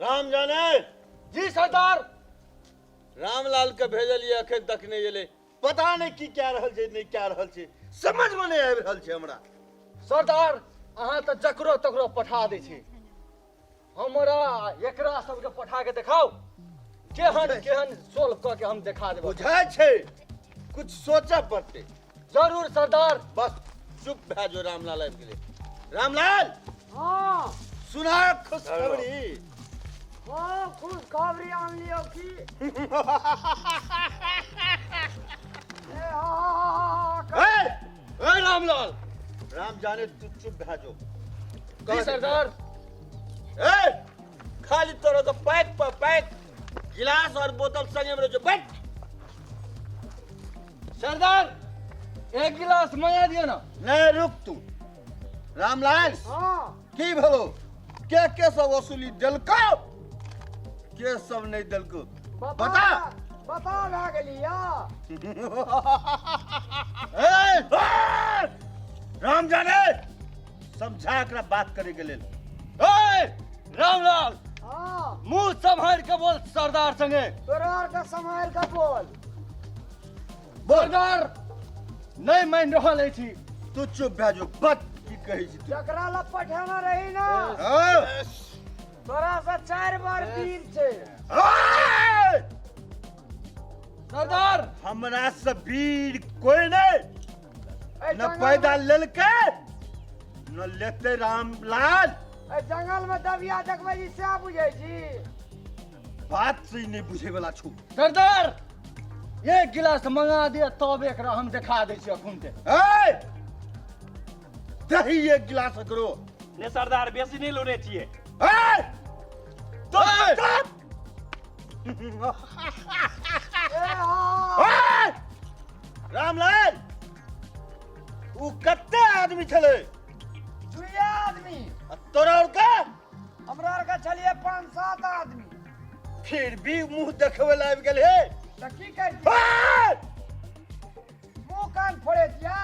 राम जाने जी सरदार। रामलाल के भेजलिए अखन तक नहीं एले। पता नहीं की क्या रहल छै नहीं क्या रहल छै, समझ में नहीं आबि रहल छै हमरा। सरदार अहाँ तो जकरो तकरो पठा दै छी, हमरा एकरा सबके पठा के देखाओ, केहन केहन सोल्व क के हम देखा देब। बुझाय छै कुछ सोचा पड़ते। जरूर सरदार। बस चुप भए जो, रामलाल आबि गेलै। रामलाल हाँ सुना खुशखबरी। हाँ खुशखबरी आन लियो की ए रामलाल, राम जाने तू चुप भए जो। जी सरदार। ए खाली तोरा तो पैक पर पैक गिलास और बोतल संगे में रहो। बैठ। सरदार एक गिलास मया दियो ना। नहीं रुक तू। रामलाल हाँ की भलो के सब वसूली देलको, के सब नहीं देलको बता। बता भए गेलिया। राम जाने समझा एकरा बात करे के लेल। रामलाल हाँ मुंह संभाल के बोल सरदार संगे। तोरा आर के संभाल के बोल। सरदार नहीं मान रहल छी। तू चुप भए जो, बात की कही छी तू। जकरा ला पठाना रही ना हाँ। तोरा से 4 बार वीर छे। हाँ। सरदार हमरा से वीर कोई नहीं, ए न जंगल पैदा में- लेलके न लेते। रामलाल ए जंगल में दबिया देखबे जी से बुझे छी। बात से नहीं बुझे वाला छू। सरदार एक गिलास मंगा दिया तब एकरा हम दिखा दै छी अखुन के। दही एक गिलास करो। ने सरदार बेसी नहीं लोने चाहिए। तो ए हाँ रामलाल उ कत्ते आदमी छले? 2 आदमी। तोरा और का हमरा आर के छलिए 5-7 आदमी। फिर भी मुंह देखवे ला आबि गेल हे। तो की करती मुंह कान फोड़े दिया।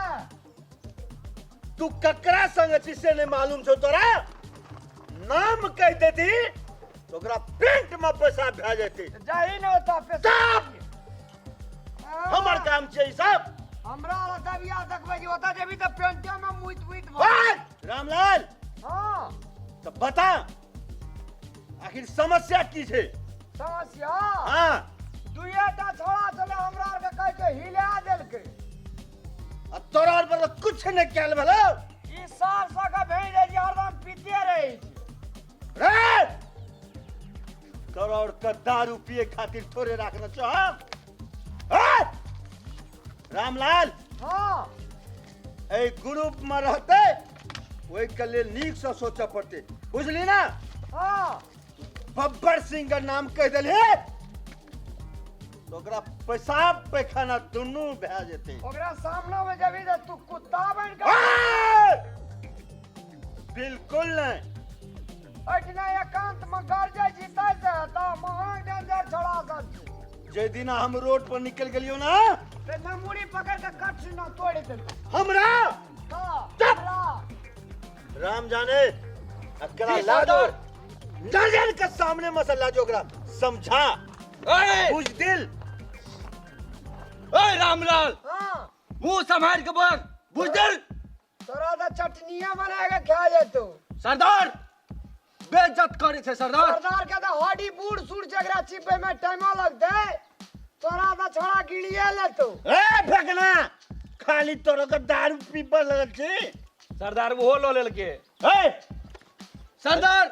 तू ककरा संग छी से नहीं मालूम छौ तोरा? नाम कह देती तो ओकरा पेंट में पैसा भए जेते। जाही न होता पे साहब हमर काम छै ई सब। हमरा ला दबिया देखबे जी होता जेबी त पेंटे में मुइत रामलाल हां तो बता आखिर समस्या की छै? समस्या हाँ 2टा छोड़ा चले हमरा आर के कह के हिला देलके। तोरा और पर कुछ नहीं कैल भलो। ई साल सा का भेज दे जी हरदम पीते रही छी। रे तोरा और का दारू पिए खातिर थोड़े रखना चाह। रामलाल हां ए ग्रुप में रहते वही के लिए नीक से सोचा पड़ते, बुझली ना? हां बब्बर सिंह का नाम कह दिले तो ओकरा पेशाब पैखाना दुनू भए जेते। ओकरा सामने में जेबी त तू कुत्ता बन के बिल्कुल नहीं। अठना एकांत में घर जाय जीता से त महान डेंजर छोड़ा सब। जे दिन हम रोड पर निकल गेलियो ना ते नमुड़ी पकड़ के कट सीना तोड़ दे। हमरा हां राम जाने अकरा जी, ला दो। सरदार। नजर के सामने मसला जो ओकरा समझा बुझ दिल। रामलाल हां मुंह संभाल के बोल, बुझदिल। तोरा तो चटनिया बना के खा जेतो। सरदार बेइज्जत करे छे सरदार। सरदार के तो हड्डी बूढ़ सूढ़ जगरा चिपे में टाइम लगते। तोरा तो छोड़ा गिड़िए लेतो। ए भगना खाली तोरा के दारू पीपर लगल छी। सरदार वो लो लेल के। ए सरदार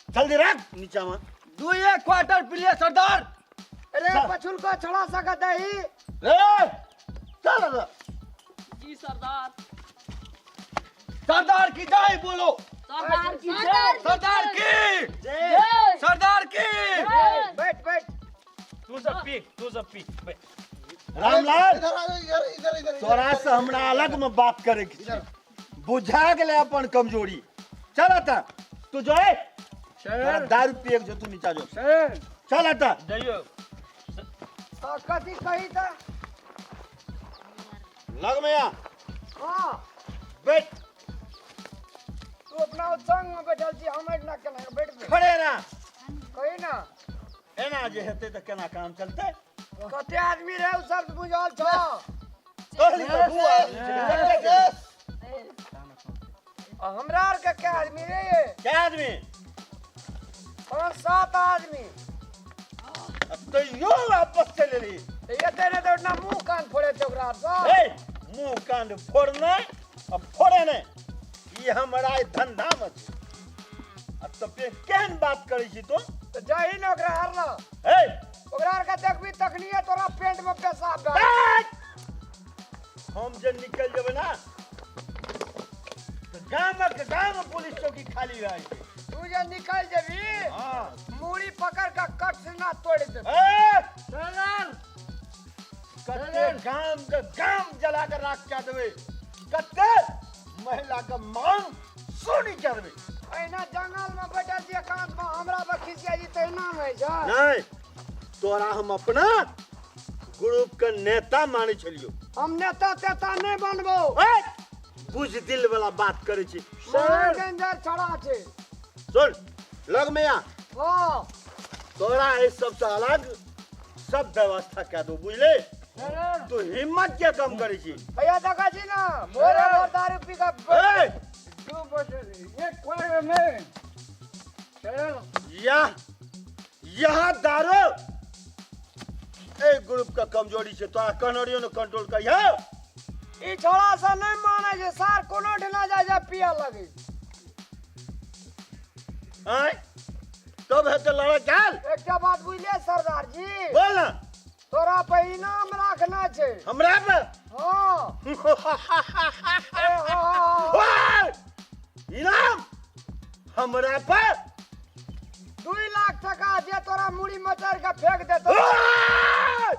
जल्दी रख नीचा में। 2 क्वार्टर पिलिए सरदार। अरे पछुल को छोड़ा सकत है। ए चल रे। जी सरदार। सरदार की जय बोलो। सरदार की सरदार की जय। सरदार की। बैठ बैठ। तू सब पी बे। रामलाल तोरा से हमरा अलग में बात करे के छै। बुझा गेले अपन कमजोरी। चल आता तू जो है तोरा दारू पिए के जो तू नीचा जो। चल आता जाइयो। कथी कही था? लग में आ हां बैठ। तू अपना संग में बैठल छी, हम ना केना बैठ। खड़े रह। कही ना एना जे हेतै त केना काम चलतै? कते आदमी रहे उ सब बुझल छ कहली त दू आदमी छै। हमरा आर के क्या आदमी रे के आदमी? 5-7 आदमी तैयो वापस चल रही। ये तेरे तो ना मुंह कान फोड़े चोकरा सा ए मुंह कान फोड़ना अब फोड़े नहीं, ये हमारा धंधा में छै। अब तो पे केहन बात करै छी तू? तो जाही ना ओकरा हर ना ए ओकरा आर के देखबी तखनिए तोरा पेट में पेशाब बा हम जे निकल जेबै ना तो गाम पुलिस चौकी खाली रह छै। तू जे निकल जेबी हां मूड़ी पकड़ के कट से ना तोड़ दे ए सरदार कते गाम जला के राख के देबै, कते महिला के मांग सोनी कर देबै। एना जंगल में बैठल छी एकांत में हमरा पे खिसिया जी तेना में जा नहीं तोरा हम अपना ग्रुप के नेता माने छलियो। हम नेता तेता नहीं बनबो ए बुझ दिल वाला बात करे छी। सर डेंजर छड़ा छे सुन लग में आ हां तोरा इस सब से अलग सब व्यवस्था क्या दो बुझले? तू हिम्मत क्या कम करे छी? भैया देखा छी ना मोरे मोर दारू पी के ए तू बैठे एक क्वार्टर में चल यहाँ दारू ए ग्रुप का कमजोरी से तोरा कनरियो ने कंट्रोल करिया। ई छोड़ा से नहीं माने जे सार कोनो ढिला जा जा पिया लगे आय तब है तो लड़ा चल एकटा बात बुझले सरदार जी बोल ना तोरा पे इनाम रखना छे हमरा पे। हां ओए! इनाम हमरा पे 2 लाख टका जे तोरा मुड़ी मचार के फेंक देतो ओए!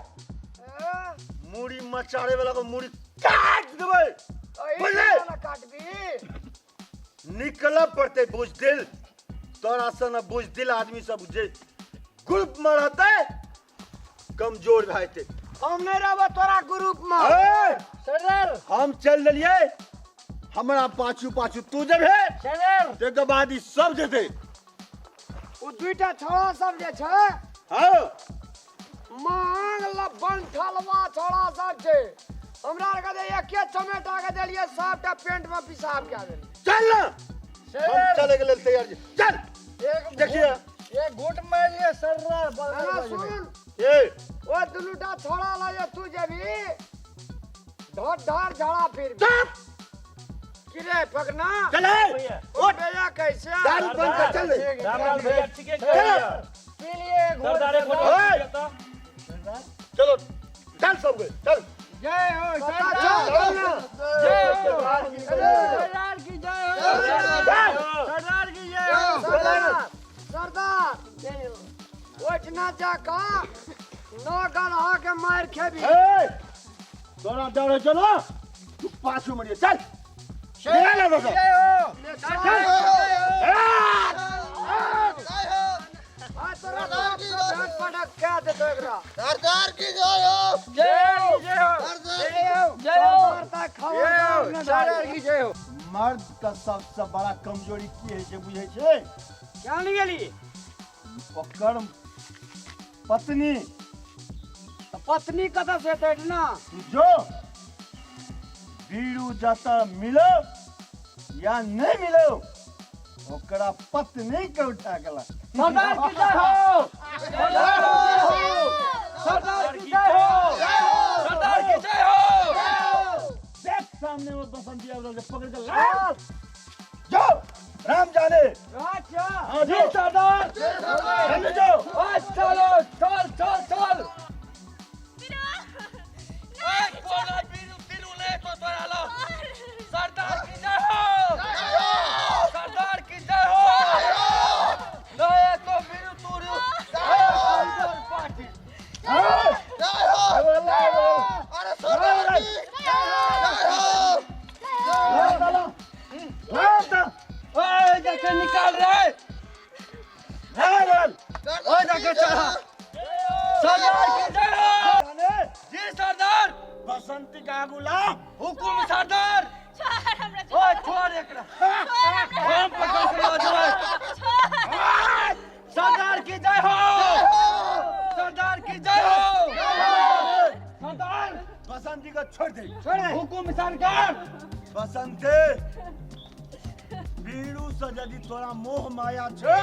मुड़ी मचाड़े वाला को मुड़ी काट देबै। बुझले? काटबी निकल पड़ते बुझदिल तोरा से न बुझदिल आदमी सब जे ग्रुप में रहते कमजोर भाईते। हम नहीं रहबो तोरा ग्रुप में ए! सरदार हम चल दिलिए हमरा पाछू पाछू तू जब है सरदार तेके बाद ई सब जेते। उ दुईटा छोड़ा सब जे छै हां मांग लबन ठलवा छोड़ा सब छै हमरा आर के एके चमेटा के देलिए सबटा पेंट में पेशाब क्या देली चल ना हम चले के लेल तैयार छी। चल एक देखिए एक घुट मार लिए सरदार सुन ए ओ दुलूटा छोड़ा लाए तू जेबी ढोट ढार झाड़ा फिर चुप किरे पकना चले ओ भैया कैसे दारू बंद कर चल ले। राम राम भैया ठीक है क्या? पी लिए घोट सरदार एक ओए! फोटो चलो चल सब गए चल जय हो सरदार जय हो सरदार की जय हो सरदार की जय हो सरदार जय हो ओठना जाका नौ गढ़ा के मार खेबी ए तोरा डर चलो तू पाछू मरिए चल निकाल दे जय हो जय आ तोरा भेंट पटक के दे तो एकरा सरदार की जय हो जय हो जय हो जय हो जय हो मारता खाओ सरदार की जय हो मर्द का सबसे बड़ा कमजोरी की है से बुझे छे? क्या नहीं गेली ओकर पत्नी पत्नी कतऽ से तेट ना तू जो बीड़ू जाता मिलो या नहीं मिलो ओकरा पत्नी के उठा के ला। सरदार की जय हो सरदार की जय हो सरदार की जय हो। देख सामने में बसंती आवल से पकड़ के ला जो राम जाने। अच्छा हाँ जी सरदार चल जाओ। चलो चल चल चल कोना बिरु ले तो तोरा लो। सरदार की जय हो। सरदार की जय हो। नए तो बिरु तुरु पार्टी जय हो अरे सरदार की जय हो ओए जाके निकाल रे ओए जाके चढ़ा सरदार की जय हो जी सरदार। बसंती का गुला हुकुम सरदार। ओए छोड़ एकरा हम पकड़ के ले जाओ। सरदार की जय बसंती का छोड़ दे। हुकुम सरकार। बसंते बीड़ू से यदि तोरा मोह माया छे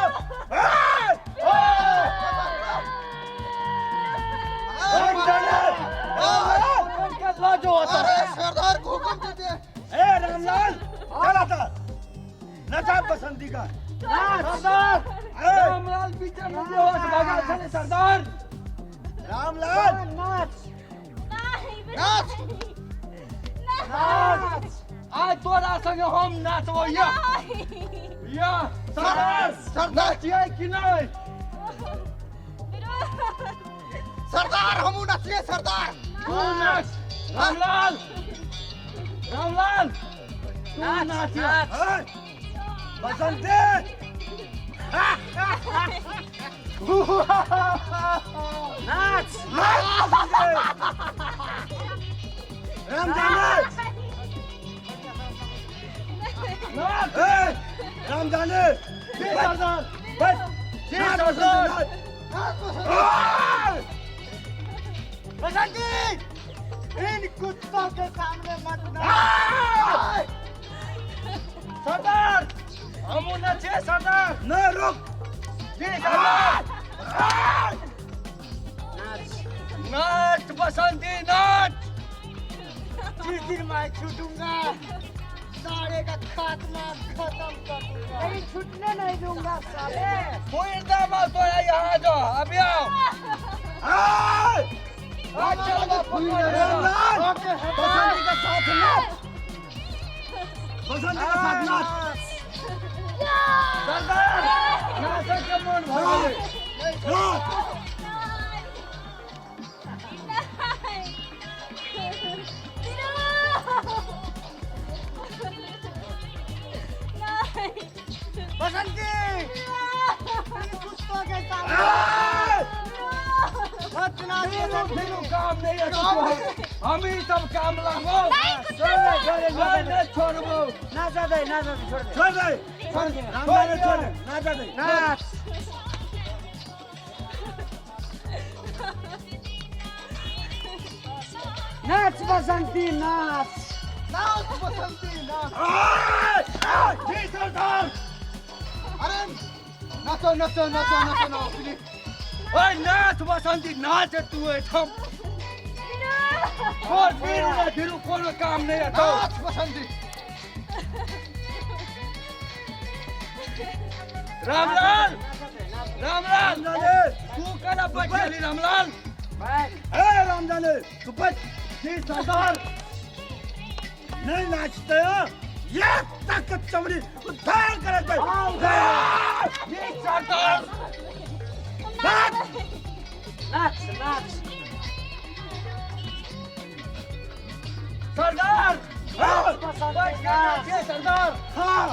अरे सरदार को हुक्म दीजिए। ए रामलाल चला था नचा बसंती का सरदार रामलाल पीछे मुझे होश भागा चले सरदार। रामलाल आज तोरा संगे हम नाचबो या सरदार सरदार छियै कि नहीं? सरदार हम नचिए सरदार। तू नाच रामलाल रामलाल तू नाच बसंते नाच रामजाने सरदार बस सरदार बसंती इन कुत्तों के सामने मत सरदार हम नाचे सरदार। न रुक जी सरदार नाच बसंती नाच। जिस दिन मैं छूटूंगा सारे का खात्मा खत्म कर दूंगा। नहीं छूटने नहीं दूंगा साले। कोई दामा तोरा यहाँ जो अभी आओ। आज चलो बसंती का साथ नाच बसंती का साथ नाच सरदार नाच के मन भर नाच बसंती इन कुत्तों के सामने मत नाच फिर काम नहीं है हम ही सब काम लगो। नहीं छोड़बो ना ज्यादा छोड़ दे छोड़ दे रामजाने छोड़ दे ना जा दे नाच नाच बसंती नाच नाच बसंती नाच। जी सरदार अरे नाचो नाचो नाचो नाचो नाचो प्लीज। ओए नाच बसंती नाच तू एकदम और फिर कोनो काम नहीं है तो नाच बसंती। रामलाल रामलाल रामजाने तू करा बचली रामलाल। ए रामजाने तू बच जी सरदार नहीं नाचते हो ये ताकत चमड़ी उद्धार करते जी सरदार नाच नाच सरदार बसंती नाच जी सरदार हाँ